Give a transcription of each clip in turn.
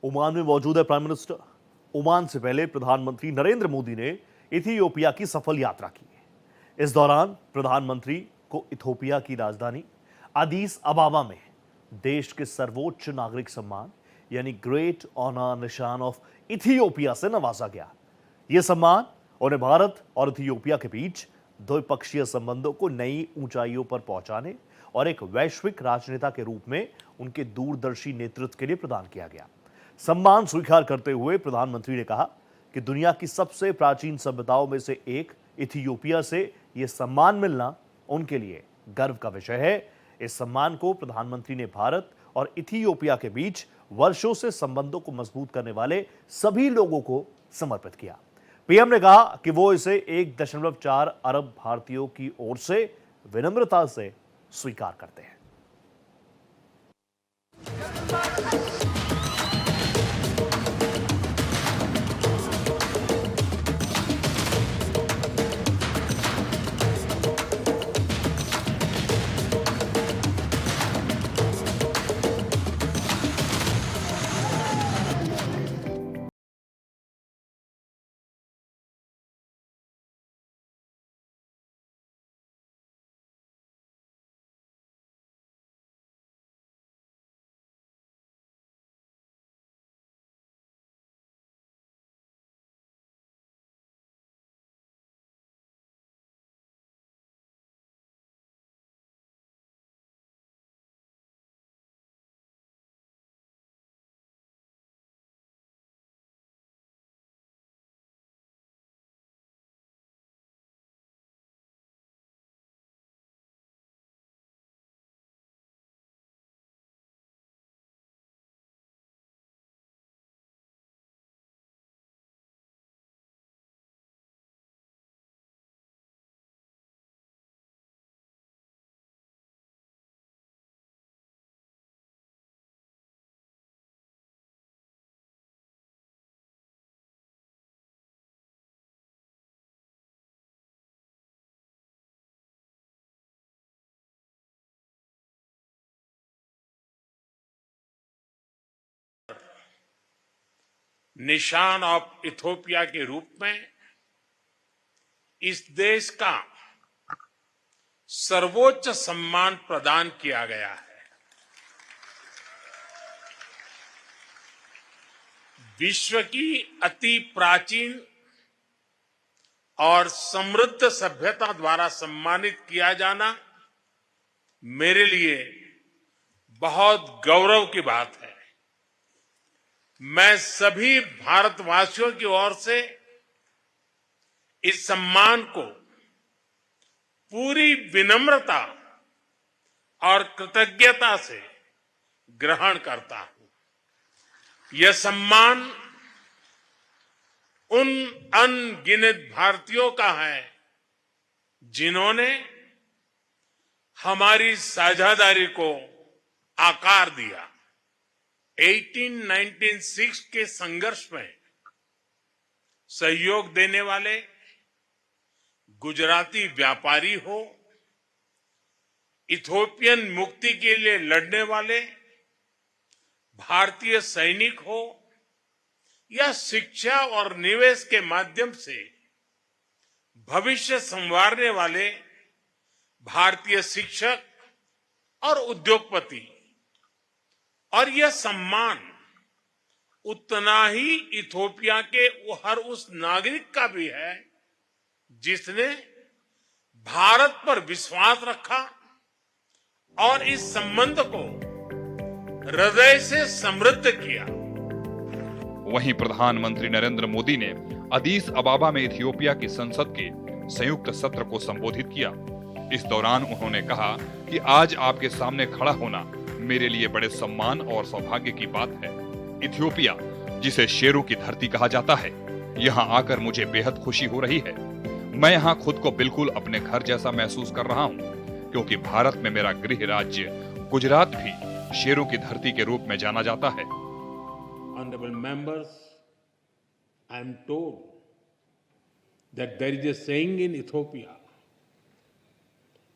Oman में मौजूद है प्राइम मिनिस्टर। ओमान से पहले प्रधानमंत्री नरेंद्र मोदी ने इथियोपिया की सफल यात्रा की। इस दौरान प्रधानमंत्री को इथियोपिया की राजधानी अदीस अबाबा में देश के सर्वोच्च नागरिक सम्मान यानी ग्रेट ऑनर निशान ऑफ इथियोपिया से नवाजा गया। यह सम्मान उन्हें भारत और इथियोपिया के बीच द्विपक्षीय संबंधों को नई ऊंचाइयों पर पहुंचाने और एक वैश्विक राजनेता के रूप में उनके दूरदर्शी नेतृत्व के लिए प्रदान किया गया। सम्मान स्वीकार करते हुए प्रधानमंत्री ने कहा कि दुनिया की सबसे प्राचीन सभ्यताओं में से एक इथियोपिया से यह सम्मान मिलना उनके लिए गर्व का विषय है। इस सम्मान को प्रधानमंत्री ने भारत और इथियोपिया के बीच वर्षों से संबंधों को मजबूत करने वाले सभी लोगों को समर्पित किया। पीएम ने कहा कि वो इसे 1.4 अरब भारतीयों की ओर से विनम्रता से स्वीकार करते हैं। निशान ऑफ इथियोपिया के रूप में इस देश का सर्वोच्च सम्मान प्रदान किया गया है। विश्व की अति प्राचीन और समृद्ध सभ्यता द्वारा सम्मानित किया जाना मेरे लिए बहुत गौरव की बात है। मैं सभी भारतवासियों की ओर से इस सम्मान को पूरी विनम्रता और कृतज्ञता से ग्रहण करता हूं। यह सम्मान उन अनगिनत भारतीयों का है जिन्होंने हमारी साझेदारी को आकार दिया। 1896 के संघर्ष में सहयोग देने वाले गुजराती व्यापारी हो, इथियोपियन मुक्ति के लिए लड़ने वाले भारतीय सैनिक हो या शिक्षा और निवेश के माध्यम से भविष्य संवारने वाले भारतीय शिक्षक और उद्योगपति, और यह सम्मान उतना ही इथियोपिया के हर उस नागरिक का भी है जिसने भारत पर विश्वास रखा और इस संबंध को हृदय से समृद्ध किया। वहीं प्रधानमंत्री नरेंद्र मोदी ने अदीस अबाबा में इथियोपिया की संसद के संयुक्त सत्र को संबोधित किया। इस दौरान उन्होंने कहा कि आज आपके सामने खड़ा होना मेरे लिए बड़े सम्मान और सौभाग्य की बात है। इथियोपिया, जिसे शेरों की धरती कहा जाता है, यहाँ आकर मुझे बेहद खुशी हो रही है। मैं यहाँ खुद को बिल्कुल अपने घर जैसा महसूस कर रहा हूँ, क्योंकि भारत में मेरा गृह राज्य गुजरात भी शेरों की धरती के रूप में जाना जाता है। Honorable members, I am told that there is a saying in Ethiopia,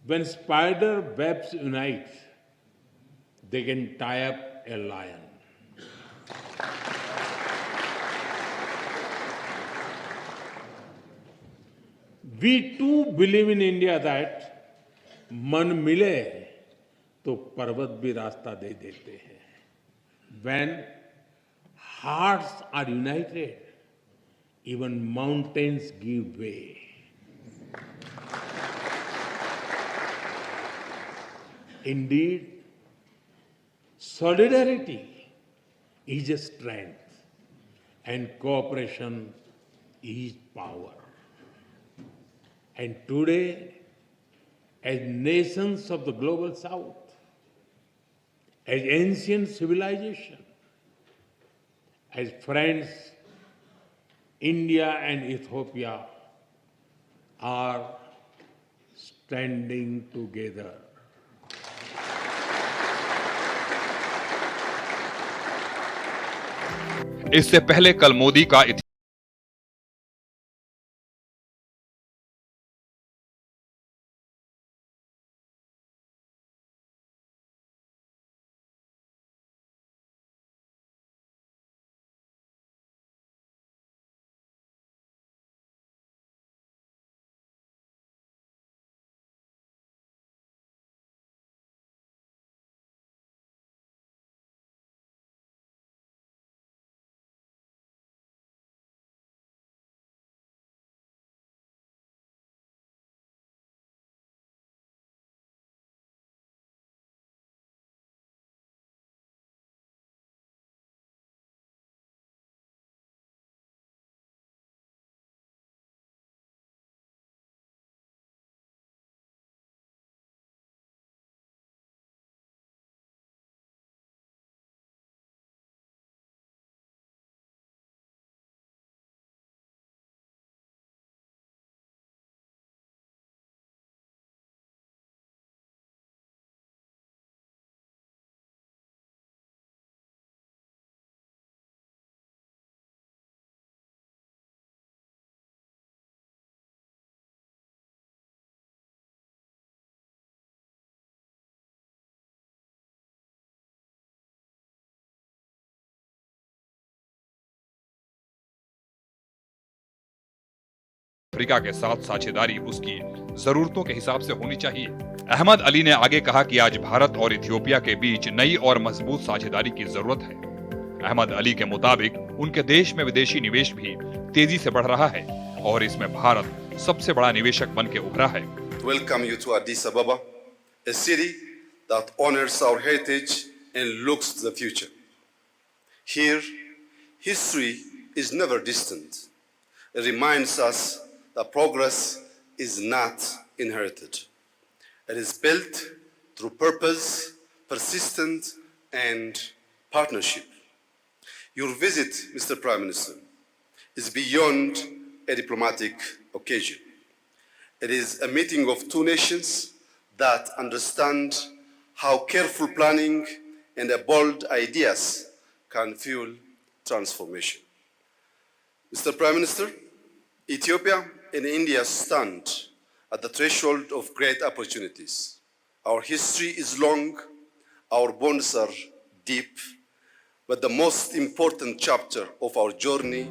when spider webs unite, they can tie up a lion. We too believe in India that मन मिले तो पर्वत भी रास्ता दे देते हैं. When hearts are united, even mountains give way. Indeed, solidarity is a strength and cooperation is power. And today, as nations of the global south, as ancient civilization, as friends, India and Ethiopia are standing together. इससे पहले कल मोदी का Africa के साथ साझेदारी उसकी जरूरतों के हिसाब से होनी चाहिए। अहमद अली ने आगे कहा कि आज भारत और इथियोपिया के बीच नई और मजबूत साझेदारी की जरूरत है। अहमद अली के मुताबिक उनके देश में विदेशी निवेश भी तेजी से बढ़ रहा है और इसमें भारत सबसे बड़ा निवेशक बन के उभरा है। Welcome you to Addis Ababa, a city that honors our heritage and looks to the future. Here, history is never distant. It reminds us that progress is not inherited. It is built through purpose, persistence, and partnership. Your visit, Mr. Prime Minister, is beyond a diplomatic occasion. It is a meeting of two nations that understand how careful planning and bold ideas can fuel transformation. Mr. Prime Minister, Ethiopia and India stand at the threshold of great opportunities. Our history is long, our bonds are deep, but the most important chapter of our journey